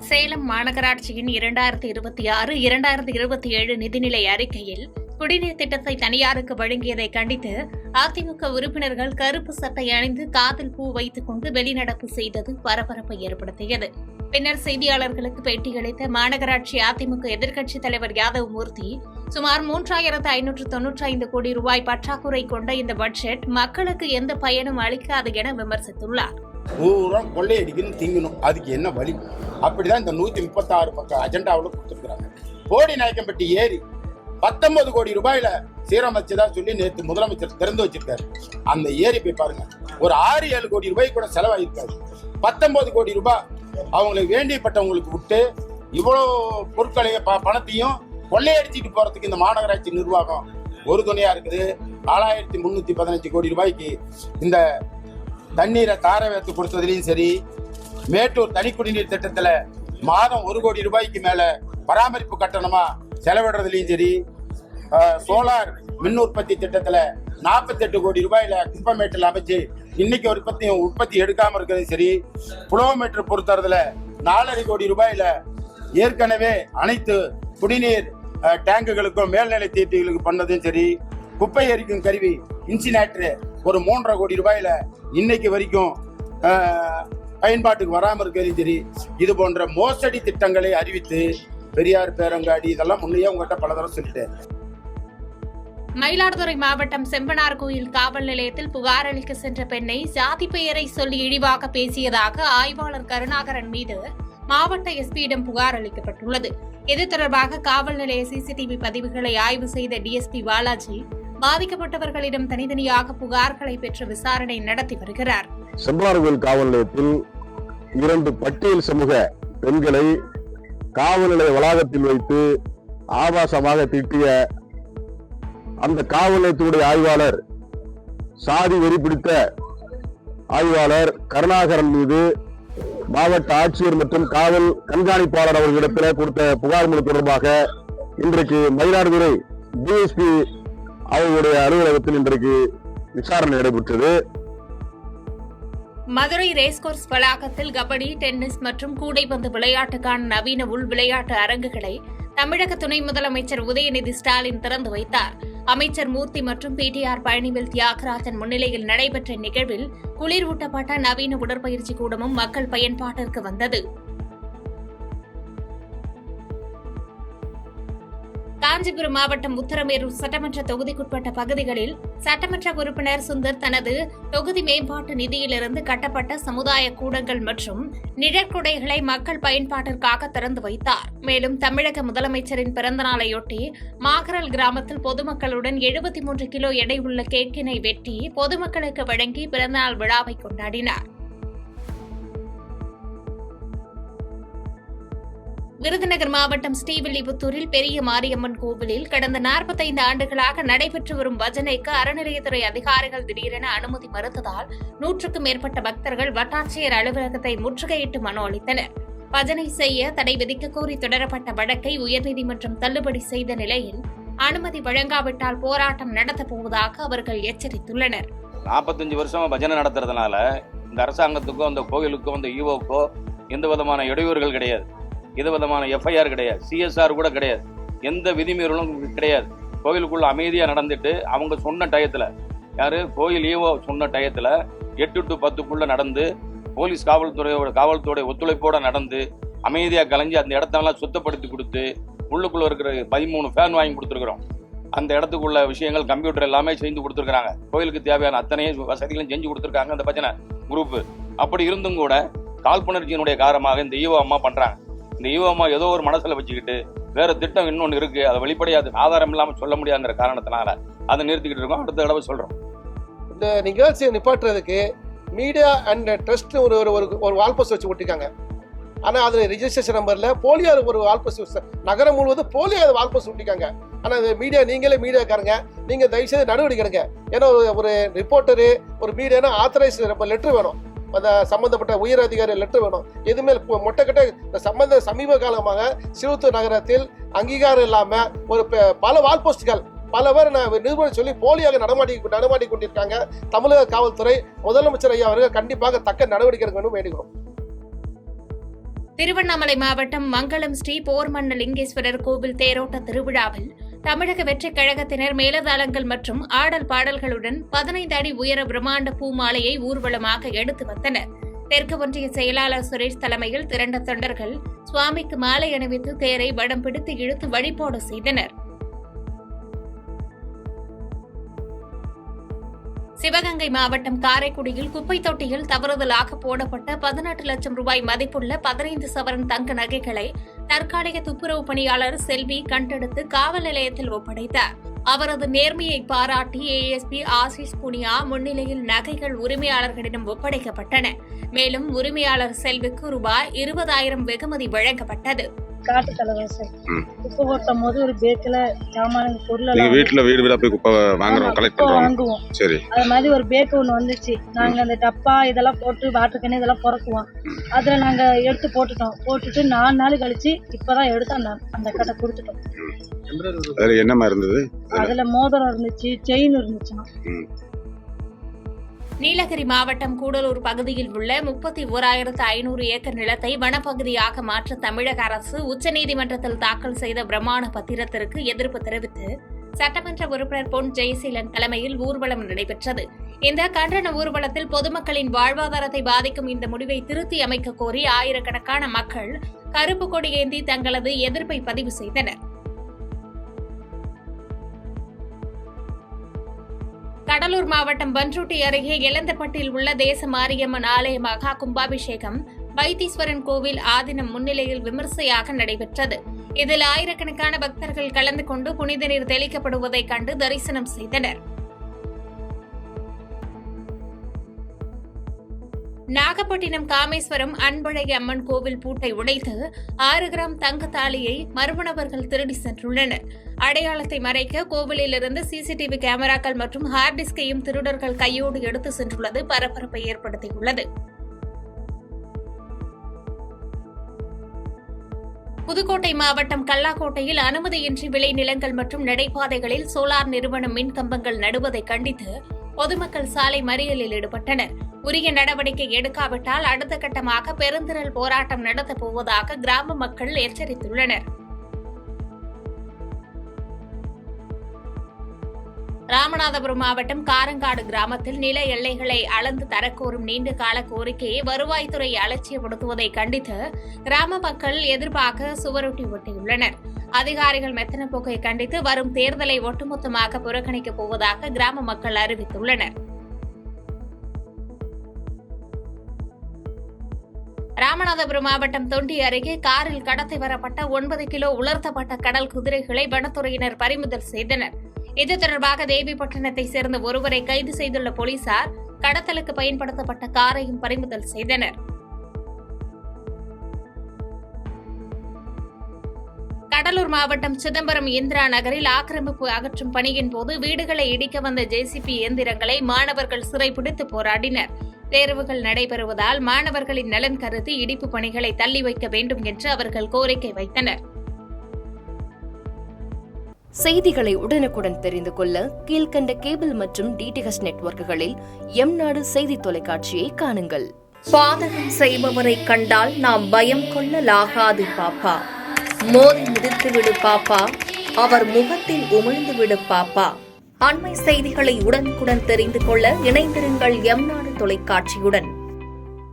சேலம் மாநகராட்சியின் 2026-2027 நிதிநிலை அறிக்கையில் குடிநீர் திட்டத்தை தனியாருக்கு வழங்கியதை கண்டித்து அதிமுக உறுப்பினர்கள் கருப்பு சட்டை அணிந்து காதில் பூ வைத்துக் கொண்டு வெளிநடப்பு செய்தது பரபரப்பை ஏற்படுத்தியது. பின்னர் செய்தியாளர்களுக்கு பேட்டியளித்த மாநகராட்சி அதிமுக எதிர்க்கட்சித் தலைவர் யாதவ் மூர்த்தி, சுமார் 3595 கோடி ரூபாய் பற்றாக்குறை கொண்ட இந்த பட்ஜெட் மக்களுக்கு எந்த பயனும் அளிக்காது என விமர்சித்துள்ளார். கொள்ளையடிக்கணும், திங்கணும், அதுக்கு என்ன வழி? அப்படிதான் இந்த 136 பக்கம் அஜெண்டாவில் கொடுத்துருக்காங்க. போடி நாயக்கம்பட்டி ஏரி 19 கோடி ரூபாயில சீரமைச்சதா சொல்லி நேற்று முதலமைச்சர் திறந்து வச்சிருக்காரு. அந்த ஏரி போய் பாருங்க, ஒரு 6-7 கோடி ரூபாய் கூட செலவாயிருக்காரு. 19 கோடி ரூபாய் அவங்களுக்கு வேண்டியப்பட்டவங்களுக்கு விட்டு இவ்வளவு பொருட்களையும் பணத்தையும் கொள்ளையடிச்சிட்டு போறதுக்கு இந்த மாநகராட்சி நிர்வாகம் ஒரு துணையா இருக்குது. 4315 கோடி ரூபாய்க்கு இந்த தண்ணீரை தார வைத்து கொடுத்ததுலையும் சரி, மேட்டூர் தனி குடிநீர் திட்டத்துல மாதம் 1 கோடி ரூபாய்க்கு மேல பராமரிப்பு கட்டணமா செலவிடுறதுலையும் சரி, சோலார் மின் உற்பத்தி திட்டத்துல 48 கோடி ரூபாயில குப்பமேட்டில் அமைச்சு இன்னைக்கு உற்பத்தி எடுக்காம இருக்கிறது சரி, கிலோமீட்டர் பொறுத்தறதுல 4.5 கோடி ரூபாயில ஏற்கனவே அனைத்து குடிநீர் டேங்குகளுக்கும் மேல்நிலை தீர்த்திகளுக்கு பண்ணதும் சரி, குப்பை எரிக்கும் கருவி இன்சினேட்டர் ஒரு 3.5 கோடி ரூபாயில இன்னைக்கு வரைக்கும் பயன்பாட்டுக்கு வராம இருக்கிறது சரி, இது போன்ற மோசடி திட்டங்களை அறிவித்து பெரியார் பேரங்காடி இதெல்லாம் முன்னையே உங்ககிட்ட பல தடவை சொல்லிட்டேன். மயிலாடுதுறை மாவட்டம் செம்பனார் கோயில் காவல் நிலையத்தில் புகார் அளிக்க சென்ற பெண்ணை ஜாதி பெயரை சொல்லி இழிவாக பேசியதாக ஆய்வாளர் கருணாகரன் மீது மாவட்ட எஸ்பியிடம் புகார் அளிக்கப்பட்டுள்ளது. இது தொடர்பாக காவல் நிலைய சிசிடிவி பதிவுகளை ஆய்வு செய்த டிஎஸ்பி பாலாஜி பாதிக்கப்பட்டவர்களிடம் தனித்தனியாக புகார்களை பெற்று விசாரணை நடத்தி வருகிறார். செம்பனார் கோயில் காவல் நிலையத்தில் 2 பட்டியல் சமூக பெண்களை காவல் நிலைய வளாகத்தில் வைத்து ஆபாசமாக திட்டிய அந்த காவல் நிலையத்தினுடைய ஆய்வாளர், சாதி வெறி பிடித்த ஆய்வாளர் கருணாகரன் மீது மாவட்ட ஆட்சியர் மற்றும் காவல் கண்காணிப்பாளர் அவர்களிடத்தில் கொடுத்த புகார் மனு தொடர்பாக இன்றைக்கு மயிலாடுதுறை டிஎஸ்பி அவர்களுடைய அலுவலகத்தில் இன்றைக்கு விசாரணை நடைபெற்றது. மதுரை ரேஸ்கோர்ஸ் வளாகத்தில் கபடி, டென்னிஸ் மற்றும் கூடைப்பந்து விளையாட்டுக்கான நவீன உள் விளையாட்டு அரங்குகளை தமிழக துணை முதலமைச்சர் உதயநிதி ஸ்டாலின் திறந்து வைத்தார். அமைச்சர் மூர்த்தி மற்றும் பிடிஆர் பழனிவேல் தியாகராஜன் முன்னிலையில் நடைபெற்ற நிகழ்வில் குளிரூட்டப்பட்ட நவீன உடற்பயிற்சி கூடமும் மக்கள் பயன்பாட்டிற்கு வந்தது. காஞ்சிபுரம் மாவட்டம் உத்தரமேரூர் சட்டமன்ற தொகுதிக்குட்பட்ட பகுதிகளில் சட்டமன்ற உறுப்பினர் சுந்தர் தனது தொகுதி மேம்பாட்டு நிதியிலிருந்து கட்டப்பட்ட சமுதாய கூடங்கள் மற்றும் நிழற்குடைகளை மக்கள் பயன்பாட்டிற்காக திறந்து வைத்தார். மேலும் தமிழக முதலமைச்சரின் பிறந்தநாளையொட்டி மாகரல் கிராமத்தில் பொதுமக்களுடன் 73 கிலோ எடை உள்ள கேக்கினை வெட்டி பொதுமக்களுக்கு வழங்கி பிறந்தநாள் விழாவை கொண்டாடினார். விருதுநகர் மாவட்டம் ஸ்ரீவில்லிபுத்தூரில் பெரிய மாரியம்மன் கோவிலில் கடந்த 45 ஆண்டுகளாக நடைபெற்று வரும் பஜனைக்கு அறநிலையத்துறை அதிகாரிகள் திடீரென அனுமதி மறுத்ததால் 100க்கும் மேற்பட்ட பக்தர்கள் வட்டாட்சியர் அலுவலகத்தை முற்றுகையிட்டு மனு அளித்தனர். பஜனை செய்ய தடை விதிக்க கோரி தொடரப்பட்ட வழக்கை உயர்நீதிமன்றம் தள்ளுபடி செய்த நிலையில் அனுமதி வழங்காவிட்டால் போராட்டம் நடத்தப் போவதாக அவர்கள் எச்சரித்துள்ளனர். 45 வருஷமா பஜனை நடத்துறதுனால இந்த அரசாங்கத்துக்கோ அந்த கோயிலுக்கோ அந்த ஈவோக்கோ எந்த விதமான இடையூறுகள் கிடையாது, எந்த விதமான எஃப்ஐஆர் கிடையாது, சிஎஸ்ஆர் கூட கிடையாது, எந்த விதிமீறலும் கிடையாது. கோயிலுக்குள்ள அமைதியாக நடந்துட்டு அவங்க சொன்ன டயத்தில், யாரு கோயில் ஈவோ சொன்ன டயத்தில் 8 to 10க்குள்ள நடந்து போலீஸ் காவல்துறையோட ஒத்துழைப்போட நடந்து அமைதியாக கலைஞ்சி அந்த இடத்தெல்லாம் சுத்தப்படுத்தி கொடுத்து உள்ளுக்குள்ள இருக்கிற 13 ஃபேன் வாங்கி கொடுத்துருக்குறோம். அந்த இடத்துக்குள்ள விஷயங்கள் கம்ப்யூட்டர் எல்லாமே செஞ்சு கொடுத்துருக்காங்க. கோயிலுக்கு தேவையான அத்தனை வசதிகளும் செஞ்சு கொடுத்துருக்காங்க அந்த பஜனை குரூப்பு. அப்படி இருந்தும் கூட காழ்ப்புணர்ச்சியினுடைய காரணமாக இந்த ஈவோ அம்மா பண்றாங்க. இந்த ஈவோ அம்மா ஏதோ ஒரு மனசுல வச்சுக்கிட்டு வேற திட்டம் இன்னொன்று இருக்கு, அதை வெளிப்படையாது ஆதாரம் இல்லாமல் சொல்ல முடியாதுங்கிற காரணத்தினால அதை நிறுத்திக்கிட்டு இருக்கோம். அடுத்த தடவை சொல்றோம். இந்த நிகழ்ச்சியை நிப்பாட்டுறதுக்கு மீடியா அண்ட் ட்ரஸ்ட் ஒரு வால்போஸ்ட் வச்சு ஒட்டிருக்காங்க. ஆனால் அதில் ரிஜிஸ்ட்ரேஷன் நம்பரில் போலியோ ஒரு வால்போஸ்ட், நகரம் முழுவதும் போலியோ வால்போஸ்ட் ஒட்டிருக்காங்க. ஆனால் இந்த மீடியா, நீங்களே மீடியாக்காரங்க, நீங்கள் தயவுசெய்து நடவடிக்கை எடுங்க. ஏன்னா ஒரு ரிப்போர்ட்டரு ஒரு மீடியானா ஆத்தரைஸ் லெட்டர் வேணும், அந்த சம்பந்தப்பட்ட உயர் அதிகாரி லெட்டர் வேணும். எதுவுமே மொட்டைக்கட்ட சமீப காலமாக சிறுத்தூர் நகரத்தில் அங்கீகாரம் இல்லாமல் பல வால்போஸ்ட்கள் பல பேர் நிருபர் சொல்லி போலியாக நடமாடி கொண்டிருக்காங்க. தமிழக காவல்துறை முதலமைச்சர் ஐயா அவர்கள் கண்டிப்பாக தக்க நடவடிக்கை எடுக்க வேண்டும் வேண்டுகிறோம். திருவண்ணாமலை மாவட்டம் மங்களம் ஸ்ரீ போர்மண்ணலிங்கேஸ்வரர் கோவில் தேரோட்ட திருவிழாவில் தமிழக வெற்றிக் கழகத்தினர் மேலதாளங்கள் மற்றும் ஆடல் பாடல்களுடன் 15 அடி உயர பிரம்மாண்ட பூமாலையை ஊர்வலமாக எடுத்து வந்தனர். தெற்கு ஒன்றிய செயலாளர் சுரேஷ் தலைமையில் திரண்ட தொண்டர்கள் சுவாமிக்கு மாலை அணிவித்து தேரை வடம் பிடித்து இழுத்து வழிபாடு செய்தனர். சிவகங்கை மாவட்டம் காரைக்குடியில் குப்பை தொட்டியில் தவறுதலாக போடப்பட்ட 18 லட்சம் ரூபாய் மதிப்புள்ள 15 சவரன் தங்க நகைகளை தற்காலிக துப்புரவு பணியாளர் செல்வி கண்டெடுத்து காவல் நிலையத்தில் ஒப்படைத்தார். அவரது நேர்மையை பாராட்டி ஏஎஸ்பி ஆசிஷ் புனியா முன்னிலையில் நகைகள் உரிமையாளர்களிடம் ஒப்படைக்கப்பட்டன. மேலும் உரிமையாளர் செல்விக்கு ரூபாய் 20,000 வெகுமதி வழங்கப்பட்டது. காட்டு தலைவாசல் குப்பை கொட்டும் போது ஒரு பேக்கில் சாமான பொருள் வீடு போய் குப்பை வாங்குவோம். சரி, அது மாதிரி ஒரு பேக்கு ஒன்று வந்துச்சு. நாங்க அந்த டப்பா இதெல்லாம் போட்டு வாட்டர் கேன் இதெல்லாம் பிறக்குவோம். அதுல நாங்க எடுத்து போட்டுட்டு 4 நாள் கழிச்சு இப்பதான் எடுத்து அந்த கடை கொடுத்துட்டோம். என்னமா இருந்தது? அதுல மோதிரம் இருந்துச்சு, செயின் இருந்துச்சுன்னா. நீலகிரி மாவட்டம் கூடலூர் பகுதியில் உள்ள 31,500 ஏக்கர் நிலத்தை வனப்பகுதியாக மாற்ற தமிழக அரசு உச்சநீதிமன்றத்தில் தாக்கல் செய்த பிரமாண பத்திரத்திற்கு எதிர்ப்பு தெரிவித்து சட்டமன்ற உறுப்பினர் பொன் ஜெயசீலன் தலைமையில் ஊர்வலம் நடைபெற்றது. இந்த கண்டன ஊர்வலத்தில் பொதுமக்களின் வாழ்வாதாரத்தை பாதிக்கும் இந்த முடிவை திருத்தி அமைக்க கோரி ஆயிரக்கணக்கான மக்கள் கருப்பு கொடி ஏந்தி தங்களது எதிர்ப்பை பதிவு செய்தனர். கடலூர் மாவட்டம் பன்ருட்டி அருகே எலந்தப்பட்டில் உள்ள தேச மாரியம்மன் ஆலய மகா கும்பாபிஷேகம் வைத்தீஸ்வரன் கோவில் ஆதீனம் முன்னிலையில் விமர்சையாக நடைபெற்றது. இதில் ஆயிரக்கணக்கான பக்தர்கள் கலந்து கொண்டு புனித நீர் தெளிக்கப்படுவதைக் கண்டு தரிசனம் செய்தனர். நாகப்பட்டினம் காமேஸ்வரம் அன்பழகி அம்மன் கோவில் பூட்டை உடைத்து 6 கிராம் தங்க தாலியை மர்மநபர்கள் திருடி சென்றுள்ளனர். அடையாளத்தை மறைக்க கோவிலிலிருந்து சிசிடிவி கேமராக்கள் மற்றும் ஹார்ட் டிஸ்கையும் திருடர்கள் கையோடு எடுத்து சென்றுள்ளது பரபரப்பை ஏற்படுத்தியுள்ளது. புதுக்கோட்டை மாவட்டம் கல்லாக்கோட்டையில் அனுமதியின்றி விளைநிலங்கள் மற்றும் நடைபாதைகளில் சோலார் நிறுவன மின் கம்பங்கள் நடுவதை கண்டித்து பொதுமக்கள் சாலை மறியலில் ஈடுபட்டனர். உரிய நடவடிக்கை எடுக்காவிட்டால் அடுத்த கட்டமாக பெருந்திரள் போராட்டம் நடத்தப் போவதாக கிராம மக்கள் எச்சரித்துள்ளனர். ராமநாதபுரம் மாவட்டம் காரங்காடு கிராமத்தில் நில எல்லைகளை அளந்து தரக்கோரும் நீண்டகால கோரிக்கையை வருவாய்த்துறை அலட்சியப்படுத்துவதை கண்டித்து கிராம மக்கள் எதிர்ப்பாக சுவரொட்டி ஒட்டியுள்ளனர். அதிகாரிகள் மெத்தன போக்கை கண்டித்து வரும் தேர்தலை ஒட்டுமொத்தமாக புறக்கணிக்கப் போவதாக கிராம மக்கள் அறிவித்துள்ளனர். ராமநாதபுரம் மாவட்டம் தொண்டி அருகே காரில் கடத்தி வரப்பட்ட 9 கிலோ உலர்த்தப்பட்ட கடல் குதிரைகளை வனத்துறையினர் பறிமுதல் செய்தனர். இது தொடர்பாக தேவிப்பட்டினத்தை சேர்ந்த ஒருவரை கைது செய்துள்ள போலீசார் கடத்தலுக்கு பயன்படுத்தப்பட்ட காரையும் பறிமுதல் செய்தனர். கடலூர் மாவட்டம் சிதம்பரம் இந்திரா நகரில் ஆக்கிரமிப்பு அகற்றும் பணியின் போது வீடுகளை இடிக்க வந்த ஜேசிபி இயந்திரங்களை மாணவர்கள் சிறைபிடித்து போராடினர். தேர்வுகள் நடைபெறுவதால் மாணவர்களின் நலன் கருதி இடிப்பு பணிகளை தள்ளி வைக்க வேண்டும் என்று அவர்கள் கோரிக்கை வைத்தனர். செய்திகளை உடனுக்குடன் தெரிந்து கொள்ள கீழ்கண்ட கேபிள் மற்றும் டிடிஎச் நெட்வொர்க்குகளில் எம்நாடு செய்தி தொலைக்காட்சியை காணுங்கள். பாதகம் செய்பவரை கண்டால் நாம் பயம் கொள்ளலாகாது பாப்பா. மோதி மிதித்துவிடு பாப்பா, அவர் முகத்தில் உமிழ்ந்துவிடு பாப்பா. அண்மை செய்திகளை உடனுக்குடன் தெரிந்து கொள்ள இணைந்திருங்கள் எம்நாடு தொலைக்காட்சியுடன்.